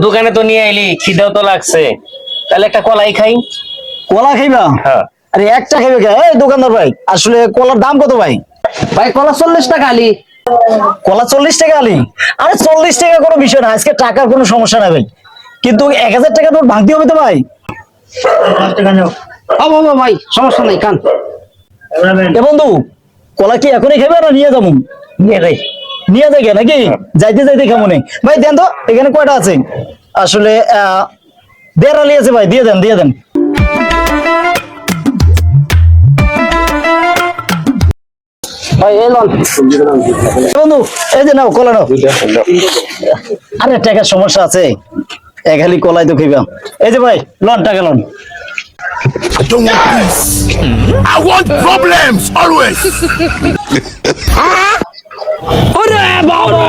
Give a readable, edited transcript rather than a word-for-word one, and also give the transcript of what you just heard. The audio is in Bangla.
দোকানে তো নিয়ে আইলি, খিদেও তো লাগছে, তাহলে একটা কলাই খাই। কলা খাইবা? হ্যাঁ আরে একটা খাইবে কে? এই দোকানদার ভাই, আসলে কলার দাম কত ভাই? ভাই কলা 40 টাকা আলি। কলা 40 টাকা আলি? আরে 40 টাকা কোনো বিষয় না, আজকে টাকার কোনো সমস্যা না ভাই, কিন্তু 1000 টাকা তোর ভাঙতে হবে তো ভাই। বাবা ভাই সমস্যা নাই কান। এ বন্ধু, কলা কি এখনই খাইবে না নিয়ে যাবো? নিয়ে যাই। নিয়ে যাই নাকি? যাইতে যাইতে খাবো নেই ভাই। দেন তো এখানে কয়টা আছে? আসলে 1.5 আলি আছে ভাই, দিয়ে দেন দিয়ে দেন। ভাই এই লন। বন্ধু এই যে নাও কলা নাও। আরে টাকার সমস্যা আছে, এক হালি কলাই তো খাইবা। এই যে ভাই লন, টাকা loan. I don't want peace. I want problems always. ওরে বাবা।